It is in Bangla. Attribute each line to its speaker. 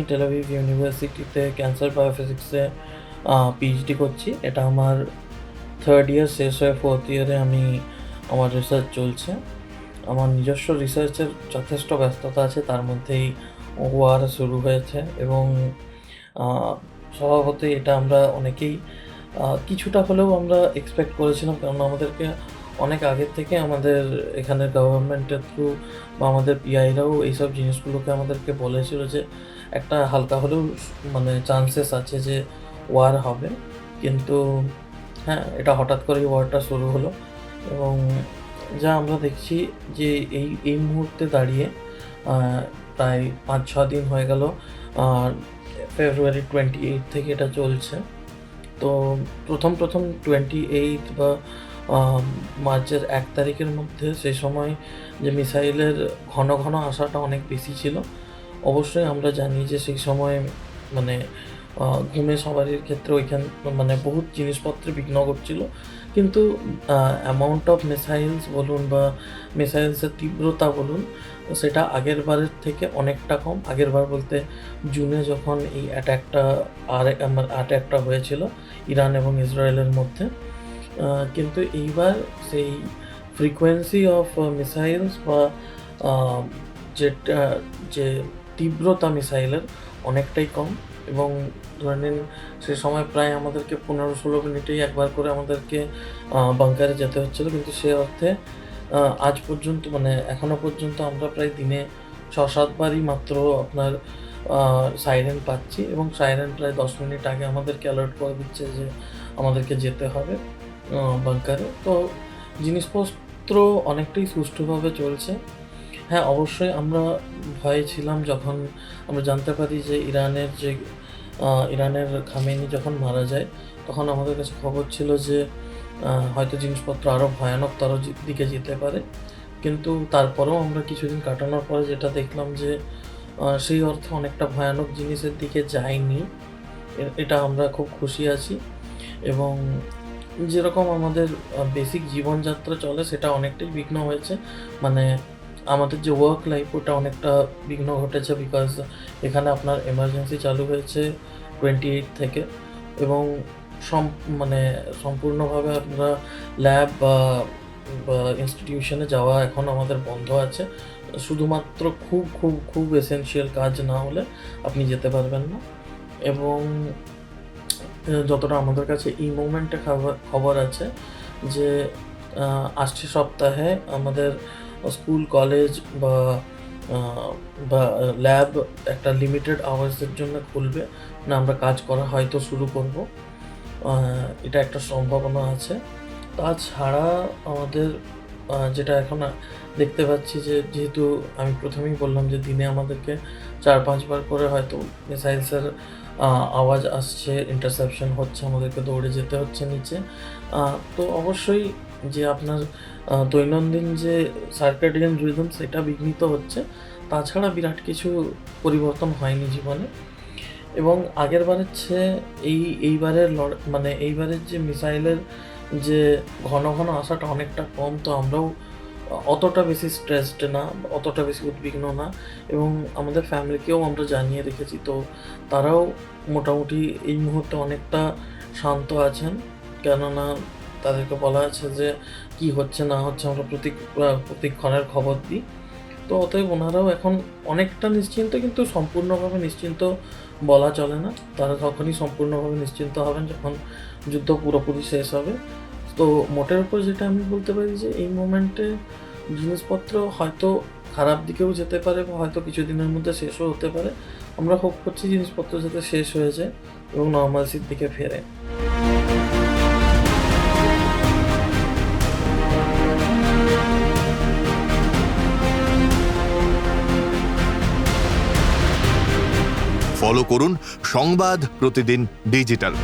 Speaker 1: টেল আভিভ ইউনিভার্সিটিতে ক্যান্সার বায়োফিজিক্সে পিএইচডি করছি। এটা আমার থার্ড ইয়ার শেষ হয়ে ফোর্থ ইয়ারে আমার রিসার্চ চলছে। আমার নিজস্ব রিসার্চের যথেষ্ট ব্যস্ততা আছে, তার মধ্যেই ওয়ার শুরু হয়েছে এবং স্বভাবতই এটা আমরা অনেকেই কিছুটা হলেও আমরা এক্সপেক্ট করেছিলাম, কারণ আমাদেরকে অনেক আগের থেকে আমাদের এখানের গভর্নমেন্টের থ্রু বা আমাদের পিআইরাও এইসব জিনিসগুলোকে আমাদেরকে বলেছিল যে একটা হালকা হলেও মানে চান্সেস আছে যে ওয়ার হবে। কিন্তু হ্যাঁ, এটা হঠাৎ করেই ওয়ারটা শুরু হলো এবং যা আমরা দেখছি যে এই মুহূর্তে দাঁড়িয়ে প্রায় 5-6 দিন হয়ে গেল। ফেব্রুয়ারি 28 থেকে এটা চলছে। তো প্রথম 28 বা মার্চের 1 তারিখের মধ্যে সেই সময় যে মিসাইলের ঘন ঘন আসাটা অনেক বেশি ছিল। অবশ্যই আমরা জানি যে সেই সময় মানে ঘুমে সবারই ক্ষেত্রে মানে বহুত জিনিসপত্রে বিঘ্ন ঘটছিল, কিন্তু অ্যামাউন্ট অফ মিসাইলস বলুন বা মিসাইলসের তীব্রতা বলুন, সেটা আগের বারের থেকে অনেকটা কম। আগের বার বলতে জুনে যখন এই অ্যাট্যাকটা হয়েছিল ইরান এবং ইসরায়েলের মধ্যে, কিন্তু এইবার সেই ফ্রিকোয়েন্সি অফ মিসাইলস বা যেটা যে তীব্রতা মিসাইলের অনেকটাই কম। এবং ধরে নিন সে সময় প্রায় আমাদেরকে 15-16 মিনিটেই একবার করে আমাদেরকে বাঙ্কারে যেতে হচ্ছিলো, কিন্তু সে অর্থে আজ পর্যন্ত মানে এখনও পর্যন্ত আমরা প্রায় দিনে 6-7 বারই মাত্র আপনার সাইরেন পাচ্ছি, এবং সাইরেন প্রায় 10 মিনিট আগে আমাদেরকে অ্যালার্ট করে দিচ্ছে যে আমাদেরকে যেতে হবে বাঙ্কারে। তো জিনিসপত্র অনেকটাই সুষ্ঠুভাবে চলছে। হ্যাঁ, অবশ্যই আমরা ভয়ে ছিলাম যখন আমরা জানতে পারি যে ইরানের খামেনি যখন মারা যায়, তখন আমাদের কাছে খবর ছিল যে হয়তো জিনিসপত্র আরও ভয়ানকতর দিকে যেতে পারে। কিন্তু তারপরেও আমরা কিছুদিন কাটানোর পরে যেটা দেখলাম যে সেই অর্থে অনেকটা ভয়ানক জিনিসের দিকে যায়নি। এটা আমরা খুব খুশি আছি। এবং যেরকম আমাদের বেসিক জীবনযাত্রা চলে সেটা অনেকটাই বিঘ্ন হয়েছে। মানে আমাদের যে ওয়ার্ক লাইফ ওটা অনেকটা বিঘ্ন ঘটেছে, বিকজ এখানে আপনার এমার্জেন্সি চালু হয়েছে 28 থেকে, এবং মানে সম্পূর্ণভাবে আমরা ল্যাব বা ইনস্টিটিউশনে যাওয়া এখন আমাদের বন্ধ আছে। শুধুমাত্র খুব খুব খুব এসেনশিয়াল কাজ না হলে আপনি যেতে পারবেন না। এবং যতটা আমাদের কাছে এই মোমেন্টে খবর আছে যে আসছে সপ্তাহে আমাদের স্কুল, কলেজ বা ল্যাব একটা লিমিটেড আওয়ার্সের জন্য খুলবে, না আমরা কাজ করা হয়তো শুরু করব, এটা একটা সম্ভাবনা আছে। তাছাড়া আমাদের যেটা এখন দেখতে পাচ্ছি যে যেহেতু আমি প্রথমেই বললাম যে দিনে আমাদেরকে 4-5 বার করে হয়তো মিসাইলসের আওয়াজ আসছে, ইন্টারসেপশন হচ্ছে, আমাদেরকে দৌড়ে যেতে হচ্ছে নিচে। তো অবশ্যই যে আপনার দৈনন্দিন যে সার্কেডিয়ান রিদম সেটা বিঘ্নিত হচ্ছে, তাছাড়া বিরাট কিছু পরিবর্তন হয়নি জীবনে। এবং আগের বারের চেয়ে এইবারের যে মিসাইলের যে ঘন ঘন আসাটা অনেকটা কম, তো আমরাও অতটা বেশি স্ট্রেসড না, অতটা বেশি উদ্বিগ্ন না, এবং আমাদের ফ্যামিলিকেও আমরা জানিয়ে রেখেছি। তো তারাও মোটামুটি এই মুহূর্তে অনেকটা শান্ত আছেন, কেননা তাদেরকে বলা আছে যে কি হচ্ছে না হচ্ছে আমরা প্রতিক্ষণের খবর দিই। তো অতএব ওনারাও এখন অনেকটা নিশ্চিন্ত, কিন্তু সম্পূর্ণভাবে নিশ্চিন্ত বলা চলে না। তারা তখনই সম্পূর্ণভাবে নিশ্চিন্ত হবেন যখন যুদ্ধ পুরোপুরি শেষ হবে। তো মোটের উপর যেটা আমি বলতে পারি যে এই মোমেন্টে জিনিসপত্র হয়তো খারাপ দিকেও যেতে পারে বা হয়তো কিছুদিনের মধ্যে শেষও হতে পারে। আমরা হোপ করছি জিনিসপত্র যাতে শেষ হয়ে যায় এবং নর্মালসির দিকে ফেরে।
Speaker 2: ফলো করুন সংবাদ প্রতিদিন ডিজিটাল।